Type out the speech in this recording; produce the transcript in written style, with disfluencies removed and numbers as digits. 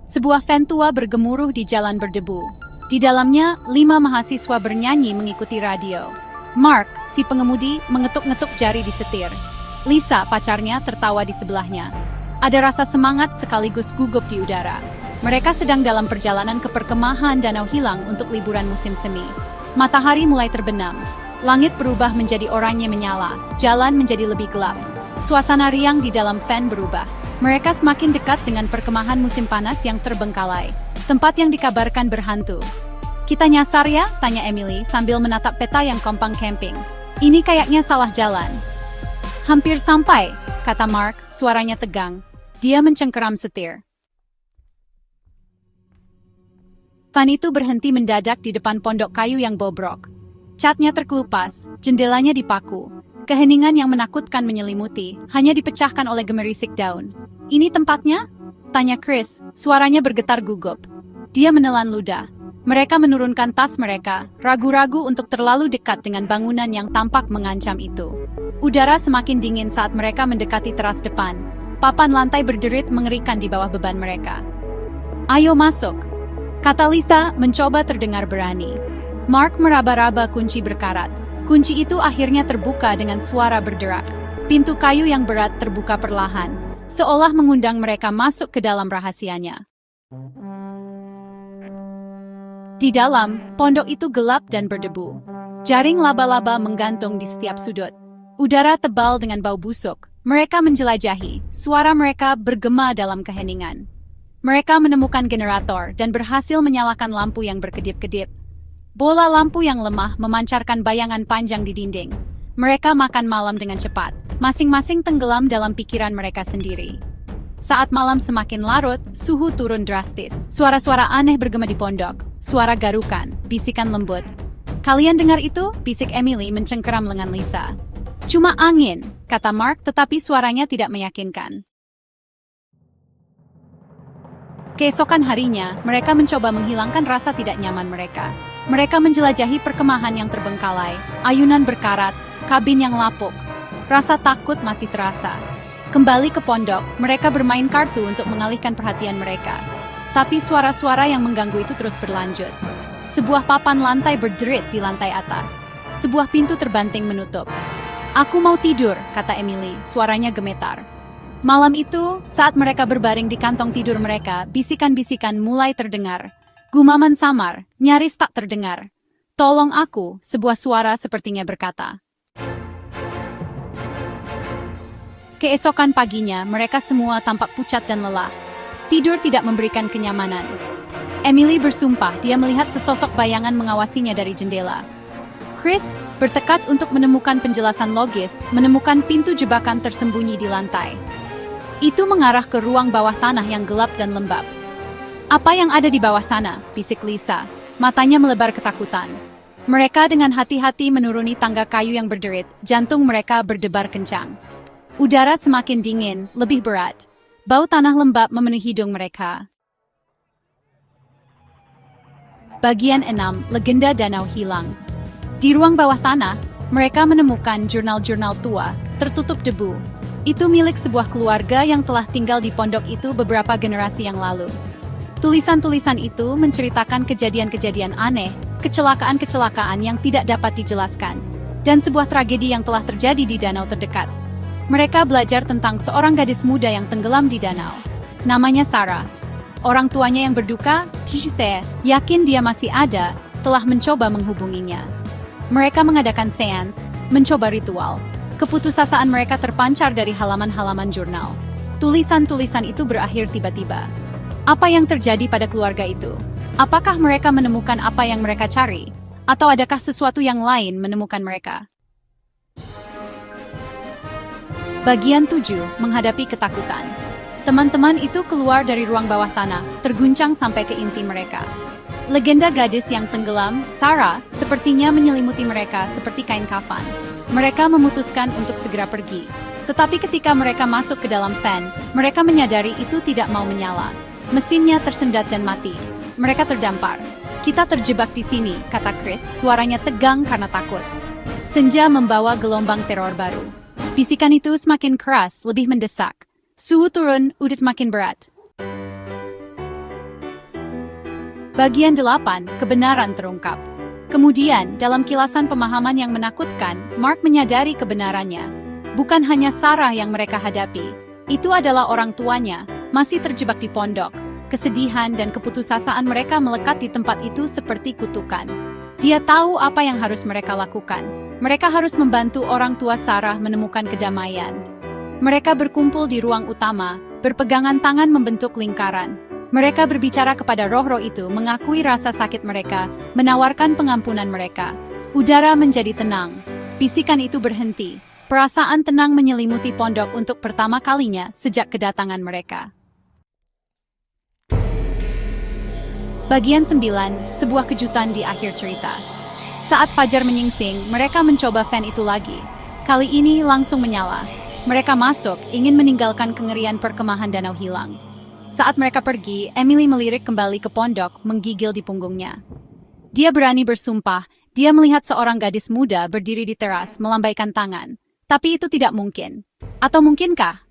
Sebuah van tua bergemuruh di jalan berdebu. Di dalamnya, 5 mahasiswa bernyanyi mengikuti radio. Mark, si pengemudi, mengetuk-ngetuk jari di setir. Lisa, pacarnya, tertawa di sebelahnya. Ada rasa semangat sekaligus gugup di udara. Mereka sedang dalam perjalanan ke perkemahan Danau Hilang untuk liburan musim semi. Matahari mulai terbenam. Langit berubah menjadi oranye menyala. Jalan menjadi lebih gelap. Suasana riang di dalam van berubah. Mereka semakin dekat dengan perkemahan musim panas yang terbengkalai. Tempat yang dikabarkan berhantu. "Kita nyasar ya?" tanya Emily sambil menatap peta yang kompang camping. "Ini kayaknya salah jalan." "Hampir sampai," kata Mark, suaranya tegang. Dia mencengkeram setir. Van itu berhenti mendadak di depan pondok kayu yang bobrok. Catnya terkelupas, jendelanya dipaku. Keheningan yang menakutkan menyelimuti, hanya dipecahkan oleh gemerisik daun. "Ini tempatnya?" tanya Chris, suaranya bergetar gugup. Dia menelan ludah. Mereka menurunkan tas mereka, ragu-ragu untuk terlalu dekat dengan bangunan yang tampak mengancam itu. Udara semakin dingin saat mereka mendekati teras depan. Papan lantai berderit mengerikan di bawah beban mereka. "Ayo masuk," kata Lisa, mencoba terdengar berani. Mark meraba-raba kunci berkarat. Kunci itu akhirnya terbuka dengan suara berderak. Pintu kayu yang berat terbuka perlahan, seolah mengundang mereka masuk ke dalam rahasianya. Di dalam, pondok itu gelap dan berdebu. Jaring laba-laba menggantung di setiap sudut. Udara tebal dengan bau busuk. Mereka menjelajahi, suara mereka bergema dalam keheningan. Mereka menemukan generator dan berhasil menyalakan lampu yang berkedip-kedip. Bola lampu yang lemah memancarkan bayangan panjang di dinding. Mereka makan malam dengan cepat, masing-masing tenggelam dalam pikiran mereka sendiri. Saat malam semakin larut, suhu turun drastis. Suara-suara aneh bergema di pondok, suara garukan, bisikan lembut. "Kalian dengar itu?" bisik Emily mencengkeram lengan Lisa. "Cuma angin," kata Mark, tetapi suaranya tidak meyakinkan. Keesokan harinya, mereka mencoba menghilangkan rasa tidak nyaman mereka. Mereka menjelajahi perkemahan yang terbengkalai, ayunan berkarat, kabin yang lapuk. Rasa takut masih terasa. Kembali ke pondok, mereka bermain kartu untuk mengalihkan perhatian mereka. Tapi suara-suara yang mengganggu itu terus berlanjut. Sebuah papan lantai berderit di lantai atas. Sebuah pintu terbanting menutup. "Aku mau tidur," kata Emily, suaranya gemetar. Malam itu, saat mereka berbaring di kantong tidur mereka, bisikan-bisikan mulai terdengar. Gumaman samar, nyaris tak terdengar. "Tolong aku," sebuah suara sepertinya berkata. Keesokan paginya, mereka semua tampak pucat dan lelah. Tidur tidak memberikan kenyamanan. Emily bersumpah dia melihat sesosok bayangan mengawasinya dari jendela. Chris bertekad untuk menemukan penjelasan logis, menemukan pintu jebakan tersembunyi di lantai. Itu mengarah ke ruang bawah tanah yang gelap dan lembab. "Apa yang ada di bawah sana?" bisik Lisa. Matanya melebar ketakutan. Mereka dengan hati-hati menuruni tangga kayu yang berderit, jantung mereka berdebar kencang. Udara semakin dingin, lebih berat. Bau tanah lembab memenuhi hidung mereka. Bagian 6, Legenda Danau Hilang. Di ruang bawah tanah, mereka menemukan jurnal-jurnal tua, tertutup debu. Itu milik sebuah keluarga yang telah tinggal di pondok itu beberapa generasi yang lalu. Tulisan-tulisan itu menceritakan kejadian-kejadian aneh, kecelakaan-kecelakaan yang tidak dapat dijelaskan, dan sebuah tragedi yang telah terjadi di danau terdekat. Mereka belajar tentang seorang gadis muda yang tenggelam di danau. Namanya Sarah. Orang tuanya yang berduka, Kishise, yakin dia masih ada, telah mencoba menghubunginya. Mereka mengadakan seans, mencoba ritual. Keputusasaan mereka terpancar dari halaman-halaman jurnal. Tulisan-tulisan itu berakhir tiba-tiba. Apa yang terjadi pada keluarga itu? Apakah mereka menemukan apa yang mereka cari? Atau adakah sesuatu yang lain menemukan mereka? Bagian 7, Menghadapi Ketakutan. Teman-teman itu keluar dari ruang bawah tanah, terguncang sampai ke inti mereka. Legenda gadis yang tenggelam, Sarah, sepertinya menyelimuti mereka seperti kain kafan. Mereka memutuskan untuk segera pergi. Tetapi ketika mereka masuk ke dalam van, mereka menyadari itu tidak mau menyala. Mesinnya tersendat dan mati. Mereka terdampar. "Kita terjebak di sini," kata Chris, suaranya tegang karena takut. Senja membawa gelombang teror baru. Bisikan itu semakin keras, lebih mendesak. Suhu turun, udut makin berat. Bagian 8, kebenaran terungkap. Kemudian, dalam kilasan pemahaman yang menakutkan, Mark menyadari kebenarannya. Bukan hanya Sarah yang mereka hadapi, itu adalah orang tuanya, masih terjebak di pondok. Kesedihan dan keputusasaan mereka melekat di tempat itu seperti kutukan. Dia tahu apa yang harus mereka lakukan. Mereka harus membantu orang tua Sarah menemukan kedamaian. Mereka berkumpul di ruang utama, berpegangan tangan membentuk lingkaran. Mereka berbicara kepada roh-roh itu, mengakui rasa sakit mereka, menawarkan pengampunan mereka. Udara menjadi tenang. Bisikan itu berhenti. Perasaan tenang menyelimuti pondok untuk pertama kalinya sejak kedatangan mereka. Bagian 9, sebuah kejutan di akhir cerita. Saat fajar menyingsing, mereka mencoba fan itu lagi. Kali ini langsung menyala. Mereka masuk, ingin meninggalkan kengerian perkemahan Danau Hilang. Saat mereka pergi, Emily melirik kembali ke pondok, menggigil di punggungnya. Dia berani bersumpah, dia melihat seorang gadis muda berdiri di teras, melambaikan tangan. Tapi itu tidak mungkin. Atau mungkinkah?